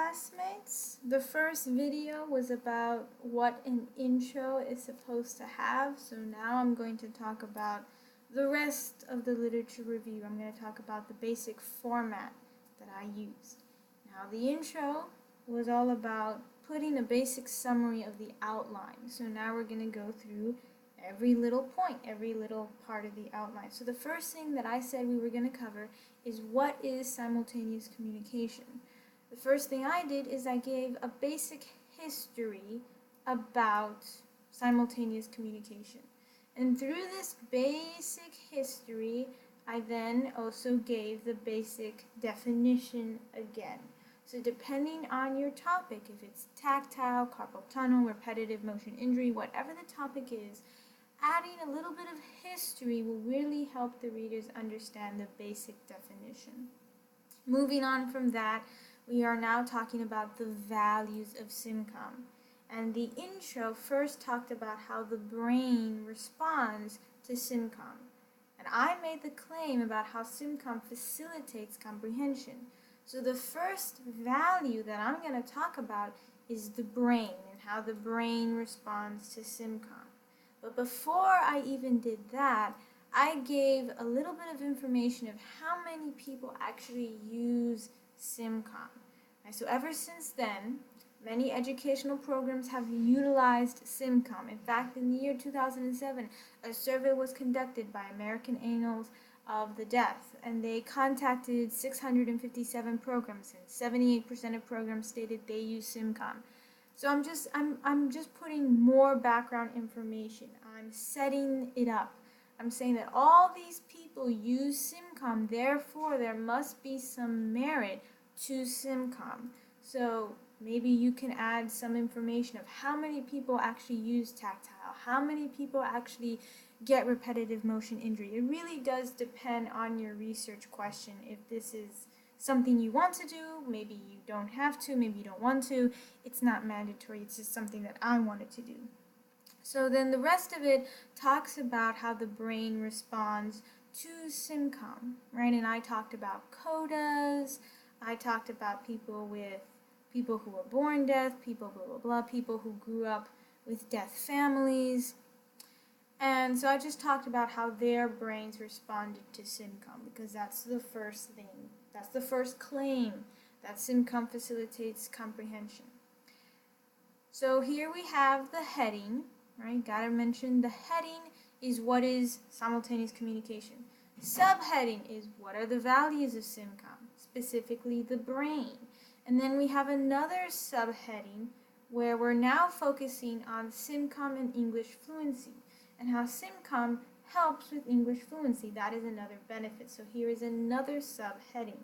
classmates. The first video was about what an intro is supposed to have, so now I'm going to talk about the rest of the literature review. I'm going to talk about the basic format that I used. Now, the intro was all about putting a basic summary of the outline, so now we're going to go through every little point, every little part of the outline. So the first thing that I said we were going to cover is what is simultaneous communication. The first thing I did is I gave a basic history about simultaneous communication. And through this basic history, I then also gave the basic definition again. So depending on your topic, if it's tactile, carpal tunnel, repetitive motion injury, whatever the topic is, adding a little bit of history will really help the readers understand the basic definition. Moving on from that, we are now talking about the values of SIMCOM. And the intro first talked about how the brain responds to SIMCOM. And I made the claim about how SIMCOM facilitates comprehension. So the first value that I'm going to talk about is the brain and how the brain responds to SIMCOM. But before I even did that, I gave a little bit of information of how many people actually use SIMCOM. Right, so ever since then, many educational programs have utilized SIMCOM. In fact, in the year 2007, a survey was conducted by American Annals of the Deaf, and they contacted 657 programs, and 78% of programs stated they use SIMCOM. So I'm just putting more background information. I'm setting it up. I'm saying that all these people use SIMCOM, therefore there must be some merit to SIMCOM. So maybe you can add some information of how many people actually use tactile, how many people actually get repetitive motion injury. It really does depend on your research question. If this is something you want to do, maybe you don't have to, maybe you don't want to. It's not mandatory, it's just something that I wanted to do. So then the rest of it talks about how the brain responds to SIMCOM, right? And I talked about CODAs, I talked about people who were born deaf, people blah blah blah, people who grew up with deaf families. And so I just talked about how their brains responded to SIMCOM, because that's the first thing. That's the first claim, that SIMCOM facilitates comprehension. So here we have the heading, right? Gotta mention the heading is what is simultaneous communication. Subheading is what are the values of SIMCOM, specifically the brain. And then we have another subheading where we're now focusing on SIMCOM and English fluency, and how SIMCOM helps with English fluency. That is another benefit. So here is another subheading.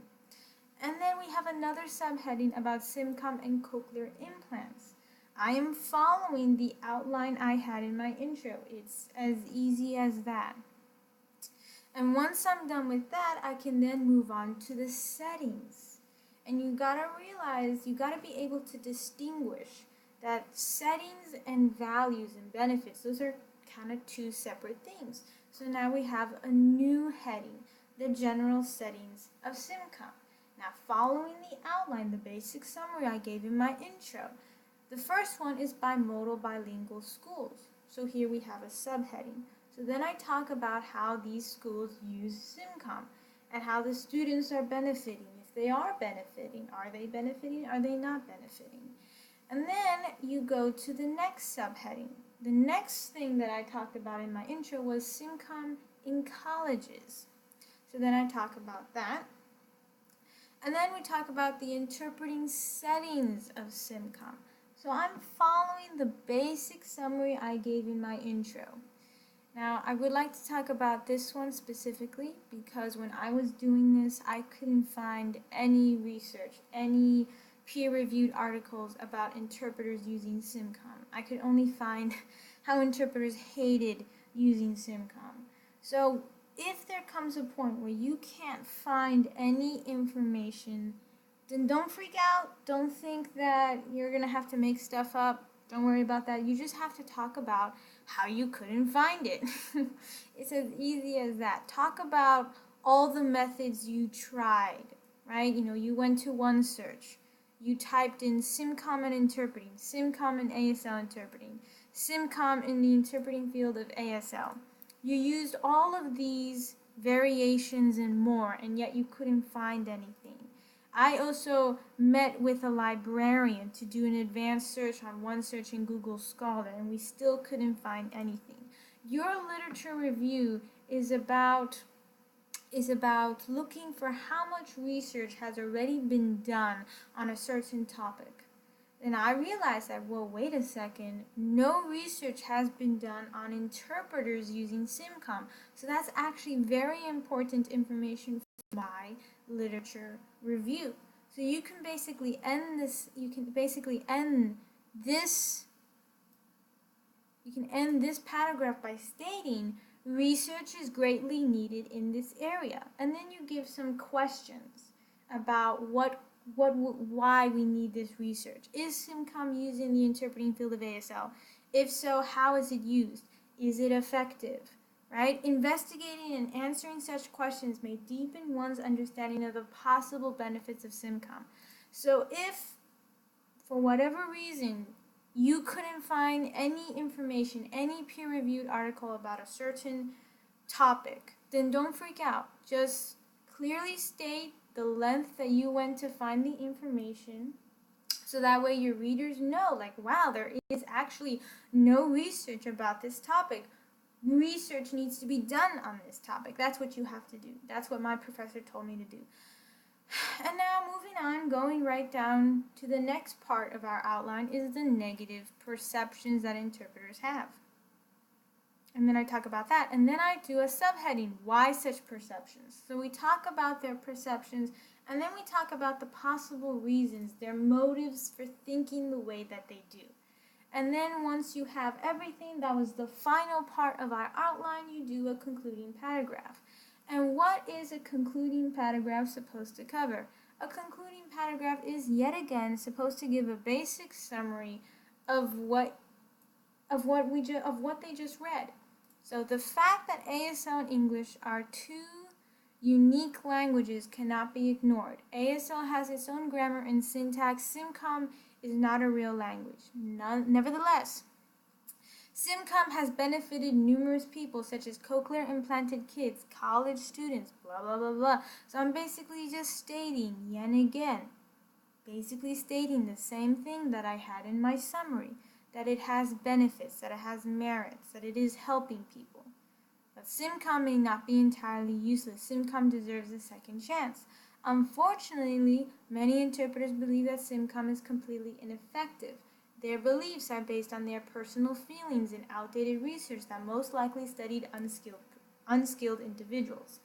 And then we have another subheading about SIMCOM and cochlear implants. I am following the outline I had in my intro. It's as easy as that. And once I'm done with that, I can then move on to the settings. And you gotta realize, you gotta be able to distinguish that settings and values and benefits, those are kind of two separate things. So now we have a new heading, the general settings of SIMCOM. Now, following the outline, the basic summary I gave in my intro, the first one is bimodal bilingual schools. So here we have a subheading. So then I talk about how these schools use SIMCOM and how the students are benefiting. If they are benefiting, are they benefiting? Are they not benefiting? And then you go to the next subheading. The next thing that I talked about in my intro was SIMCOM in colleges. So then I talk about that. And then we talk about the interpreting settings of SIMCOM. So I'm following the basic summary I gave in my intro. Now, I would like to talk about this one specifically because when I was doing this, I couldn't find any research, any peer-reviewed articles about interpreters using SIMCOM. I could only find how interpreters hated using SIMCOM. So if there comes a point where you can't find any information, then don't freak out. Don't think that you're going to have to make stuff up. Don't worry about that. You just have to talk about how you couldn't find it. It's as easy as that. Talk about all the methods you tried, right? You went to OneSearch. you typed in SimCom and interpreting, SimCom and ASL interpreting, SimCom in the interpreting field of ASL. You used all of these variations and more, and yet you couldn't find anything. I also met with a librarian to do an advanced search on OneSearch and Google Scholar, and we still couldn't find anything. Your literature review is about looking for how much research has already been done on a certain topic. And I realized that, well, wait a second, no research has been done on interpreters using SimCom. So that's actually very important information for my literature review. So you can basically end this paragraph by stating research is greatly needed in this area. And then you give some questions about why we need this research. Is SimCom used in the interpreting field of ASL? If so, how is it used? Is it effective? Right? Investigating and answering such questions may deepen one's understanding of the possible benefits of SimCom. So if, for whatever reason, you couldn't find any information, any peer-reviewed article about a certain topic, then don't freak out. Just clearly state the length that you went to find the information, so that way your readers know, like, wow, there is actually no research about this topic. Research needs to be done on this topic. That's what you have to do. That's what my professor told me to do. And now moving on, going right down to the next part of our outline is the negative perceptions that interpreters have. And then I talk about that, and then I do a subheading, why such perceptions? So we talk about their perceptions, and then we talk about the possible reasons, their motives for thinking the way that they do. And then once you have everything, that was the final part of our outline, you do a concluding paragraph. And what is a concluding paragraph supposed to cover? A concluding paragraph is yet again supposed to give a basic summary of what they just read. So the fact that ASL and English are two unique languages cannot be ignored. ASL has its own grammar and syntax. SimCom is not a real language. Nevertheless, SimCom has benefited numerous people, such as cochlear implanted kids, college students, blah, blah, blah, blah. So I'm basically just stating, yet again, the same thing that I had in my summary, that it has benefits, that it has merits, that it is helping people. But SimCom may not be entirely useless. SimCom deserves a second chance. Unfortunately, many interpreters believe that SimCom is completely ineffective. Their beliefs are based on their personal feelings and outdated research that most likely studied unskilled individuals.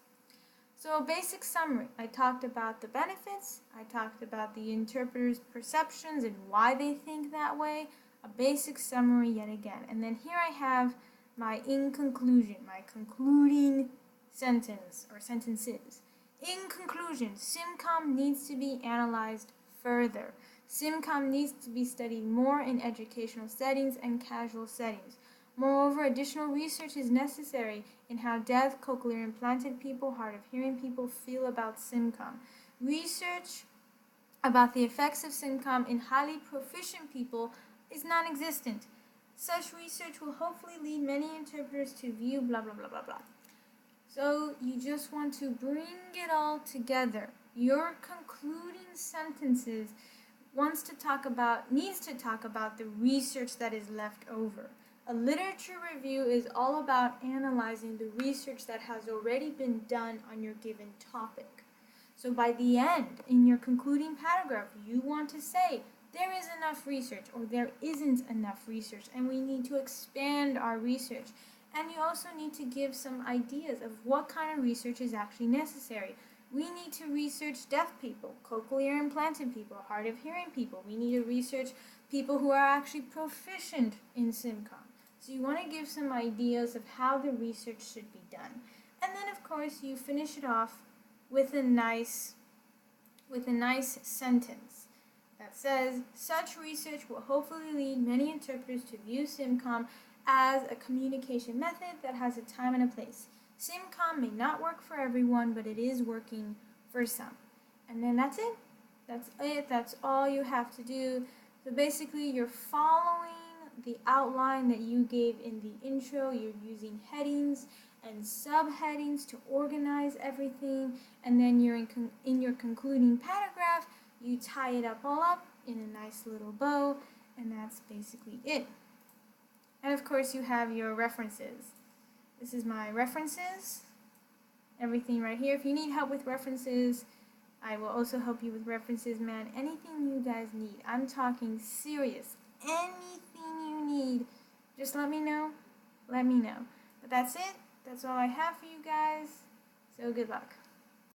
So a basic summary, I talked about the benefits, I talked about the interpreter's perceptions and why they think that way, a basic summary yet again. And then here I have my conclusion, my concluding sentence or sentences. In conclusion, SimCom needs to be analyzed further. SimCom needs to be studied more in educational settings and casual settings. Moreover, additional research is necessary in how deaf, cochlear implanted people, hard of hearing people feel about SimCom. Research about the effects of SimCom in highly proficient people is non-existent. Such research will hopefully lead many interpreters to view blah blah blah blah blah. So you just want to bring it all together. Your concluding sentences needs to talk about the research that is left over. A literature review is all about analyzing the research that has already been done on your given topic. So by the end, in your concluding paragraph, you want to say, there is enough research or there isn't enough research and we need to expand our research. And you also need to give some ideas of what kind of research is actually necessary. We need to research deaf people, cochlear implanted people, hard of hearing people. We need to research people who are actually proficient in SimCom. So you want to give some ideas of how the research should be done. And then of course you finish it off with a nice sentence that says, such research will hopefully lead many interpreters to view SimCom as a communication method that has a time and a place. SimCom may not work for everyone, but it is working for some. And then that's it. That's it. That's all you have to do. So basically, you're following the outline that you gave in the intro. You're using headings and subheadings to organize everything, and then you're in your concluding paragraph, you tie it up all up in a nice little bow, and that's basically it. And of course, you have your references. This is my references. Everything right here. If you need help with references, I will also help you with references, man. Anything you guys need. I'm talking serious. Anything you need, just let me know. Let me know. But that's it. That's all I have for you guys. So good luck.